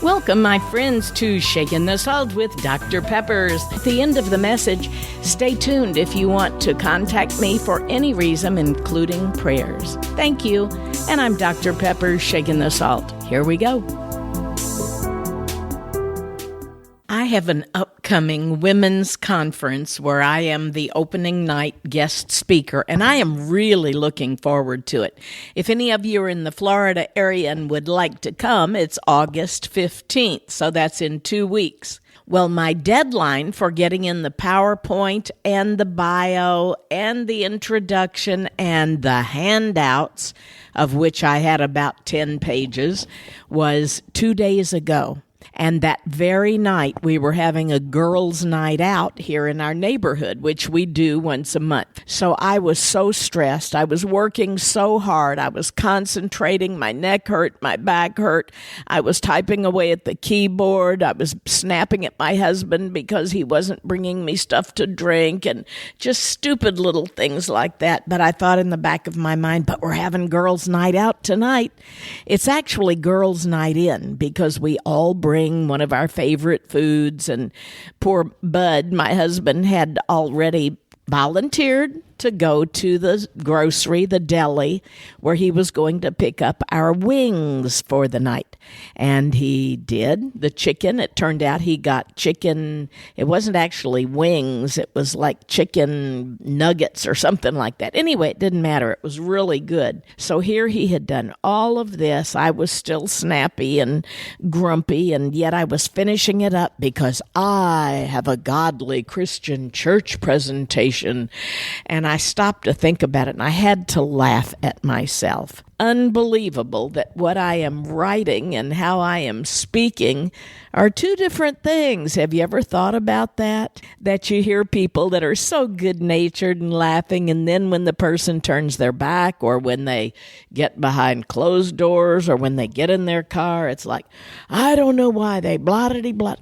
Welcome, my friends, to Shaking the Salt with Dr. Peppers. At the end of the message, stay tuned if you want to contact me for any reason, including prayers. Thank you. And I'm Dr. Peppers, Shaking the Salt. Here we go. I have an upcoming women's conference where I am the opening night guest speaker, and I am really looking forward to it. If any of you are in the Florida area and would like to come, it's August 15th, so that's in 2 weeks. Well, my deadline for getting in the PowerPoint and the bio and the introduction and the handouts, of which I had about 10 pages, was 2 days ago. And that very night, we were having a girls' night out here in our neighborhood, which we do once a month. So I was so stressed. I was working so hard. I was concentrating. My neck hurt. My back hurt. I was typing away at the keyboard. I was snapping at my husband because he wasn't bringing me stuff to drink and just stupid little things like that. But I thought in the back of my mind, but we're having girls' night out tonight. It's actually girls' night in because we all bring one of our favorite foods, and poor Bud, my husband, had already volunteered to go to the grocery, the deli, where he was going to pick up our wings for the night. And he did. The chicken, it turned out he got chicken. It wasn't actually wings. It was like chicken nuggets or something like that. Anyway, it didn't matter. It was really good. So here he had done all of this. I was still snappy and grumpy, and yet I was finishing it up because I have a godly Christian church presentation. And I stopped to think about it, and I had to laugh at myself. Unbelievable that what I am writing and how I am speaking are two different things. Have you ever thought about that? That you hear people that are so good-natured and laughing, and then when the person turns their back, or when they get behind closed doors, or when they get in their car, it's like, I don't know why they blah-de-de-blah.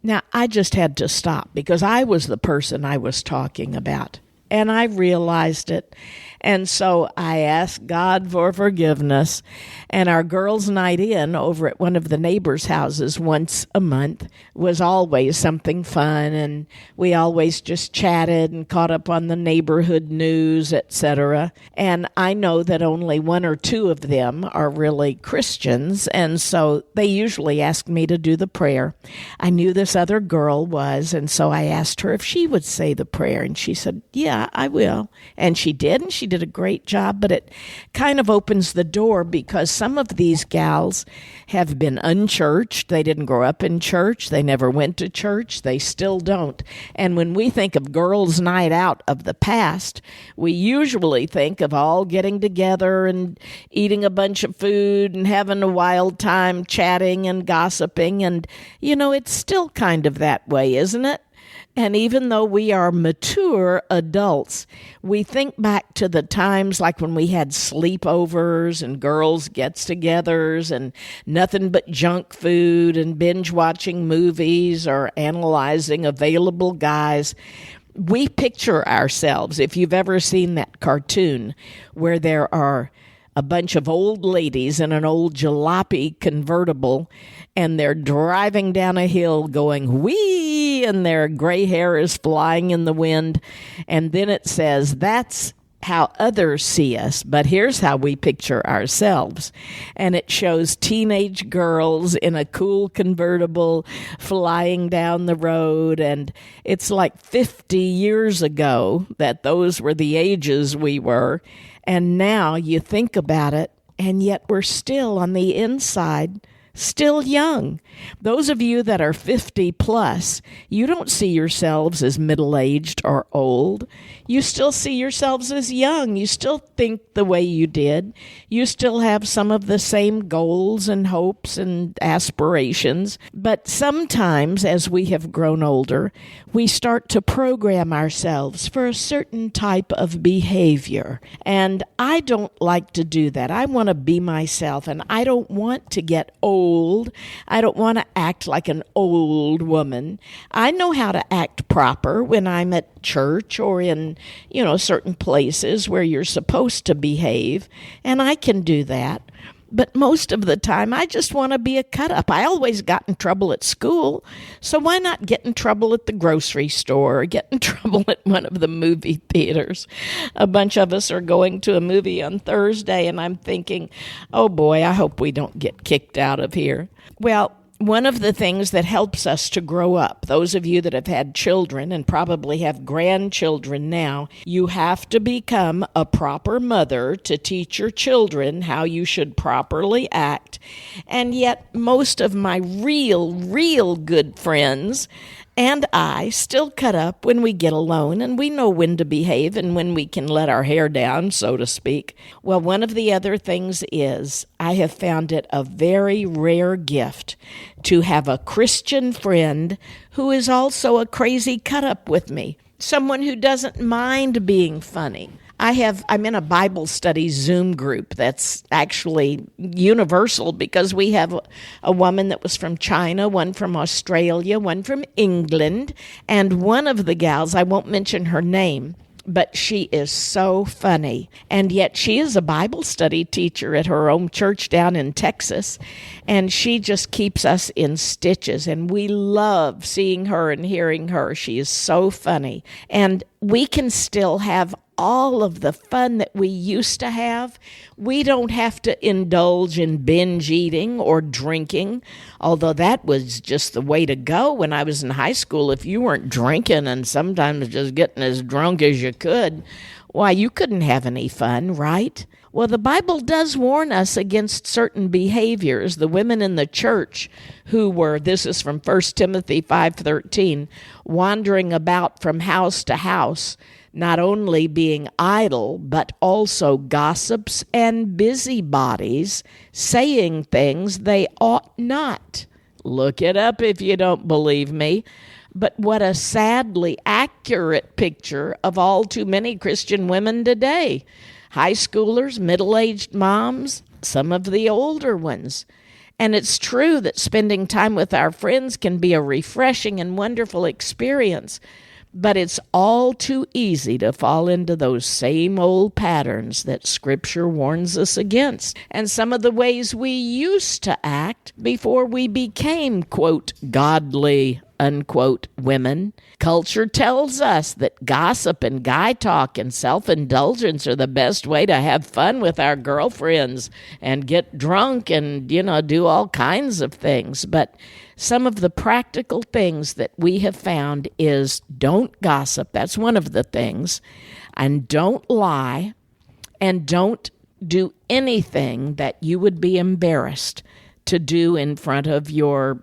Now, I just had to stop because I was the person I was talking about. And I realized it. And so I asked God for forgiveness. And our girls' night in over at one of the neighbors' houses once a month was always something fun. And we always just chatted and caught up on the neighborhood news, etc. And I know that only one or two of them are really Christians. And so they usually ask me to do the prayer. I knew this other girl was. And so I asked her if she would say the prayer. And she said, yeah, I will. And she did. And she did a great job, but it kind of opens the door because some of these gals have been unchurched. They didn't grow up in church. They never went to church. They still don't. And when we think of girls' night out of the past, we usually think of all getting together and eating a bunch of food and having a wild time chatting and gossiping. And, you know, it's still kind of that way, isn't it? And even though we are mature adults, we think back to the times like when we had sleepovers and girls' gets-togethers and nothing but junk food and binge-watching movies or analyzing available guys. We picture ourselves, if you've ever seen that cartoon where there are a bunch of old ladies in an old jalopy convertible, and they're driving down a hill going, whee, and their gray hair is flying in the wind. And then it says, that's how others see us, but here's how we picture ourselves. And it shows teenage girls in a cool convertible flying down the road. And it's like 50 years ago that those were the ages we were. And now you think about it, and yet we're still on the inside, still young. Those of you that are 50 plus, you don't see yourselves as middle-aged or old. You still see yourselves as young. You still think the way you did. You still have some of the same goals and hopes and aspirations. But sometimes, as we have grown older, we start to program ourselves for a certain type of behavior. And I don't like to do that. I want to be myself, and I don't want to get old. I don't want to act like an old woman. I know how to act proper when I'm at church or in, certain places where you're supposed to behave, and I can do that. But most of the time, I just want to be a cut-up. I always got in trouble at school, so why not get in trouble at the grocery store or get in trouble at one of the movie theaters? A bunch of us are going to a movie on Thursday, and I'm thinking, oh boy, I hope we don't get kicked out of here. Well, one of the things that helps us to grow up, those of you that have had children and probably have grandchildren now, you have to become a proper mother to teach your children how you should properly act. And yet most of my real good friends and I still cut up when we get alone, and we know when to behave and when we can let our hair down, so to speak. Well, one of the other things is I have found it a very rare gift to have a Christian friend who is also a crazy cut up with me, someone who doesn't mind being funny. I'm in a Bible study Zoom group that's actually universal because we have a woman that was from China, one from Australia, one from England, and one of the gals, I won't mention her name, but she is so funny. And yet she is a Bible study teacher at her own church down in Texas, and she just keeps us in stitches, and we love seeing her and hearing her. She is so funny. And we can still have all of the fun that we used to have. We don't have to indulge in binge eating or drinking, although that was just the way to go when I was in high school. If you weren't drinking and sometimes just getting as drunk as you could, why, you couldn't have any fun, right? Well, the Bible does warn us against certain behaviors. The women in the church who were, this is from 1 Timothy 5:13, wandering about from house to house, not only being idle, but also gossips and busybodies, saying things they ought not. Look it up if you don't believe me. But what a sadly accurate picture of all too many Christian women today. High schoolers, middle-aged moms, some of the older ones. And it's true that spending time with our friends can be a refreshing and wonderful experience. But it's all too easy to fall into those same old patterns that Scripture warns us against. And some of the ways we used to act before we became, quote, godly, unquote, women. Culture tells us that gossip and guy talk and self-indulgence are the best way to have fun with our girlfriends and get drunk and, do all kinds of things. But some of the practical things that we have found is don't gossip. That's one of the things. And don't lie. And don't do anything that you would be embarrassed to do in front of your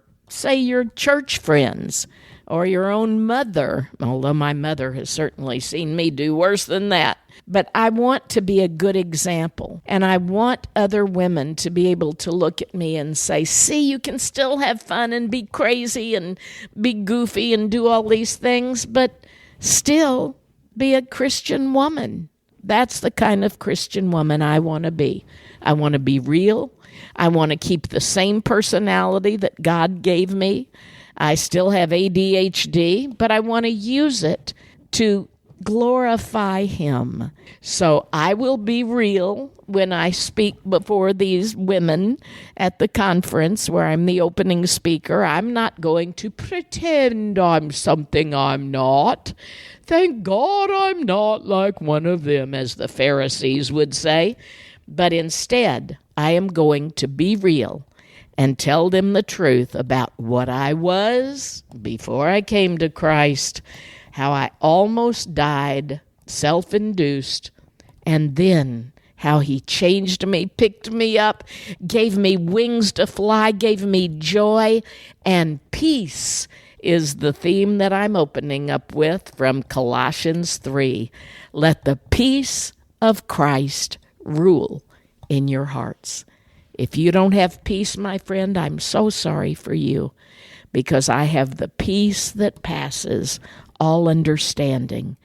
church friends or your own mother, although my mother has certainly seen me do worse than that. But I want to be a good example, and I want other women to be able to look at me and say, see, you can still have fun and be crazy and be goofy and do all these things, but still be a Christian woman. That's the kind of Christian woman I want to be. I want to be real. I want to keep the same personality that God gave me. I still have ADHD, but I want to use it to glorify Him. So I will be real when I speak before these women at the conference where I'm the opening speaker. I'm not going to pretend I'm something I'm not. Thank God I'm not like one of them, as the Pharisees would say. But instead, I am going to be real and tell them the truth about what I was before I came to Christ, how I almost died, self-induced, and then how He changed me, picked me up, gave me wings to fly, gave me joy, and peace is the theme that I'm opening up with from Colossians 3. Let the peace of Christ rule in your hearts. If you don't have peace, my friend, I'm so sorry for you, because I have the peace that passes all understanding,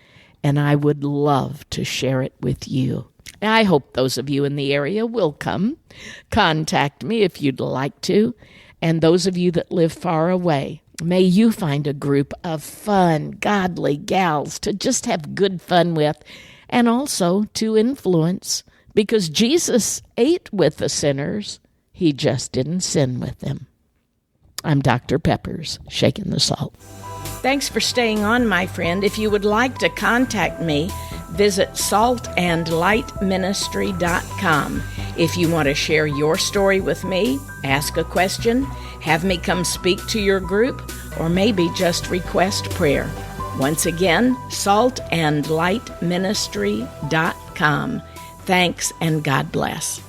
and I would love to share it with you. Now, I hope those of you in the area will come. Contact me if you'd like to, and those of you that live far away, may you find a group of fun, godly gals to just have good fun with, and also to influence because Jesus ate with the sinners. He just didn't sin with them. I'm Dr. Peppers, shaking the salt. Thanks for staying on, my friend. If you would like to contact me, visit saltandlightministry.com. If you want to share your story with me, ask a question, have me come speak to your group, or maybe just request prayer. Once again, saltandlightministry.com. Thanks and God bless.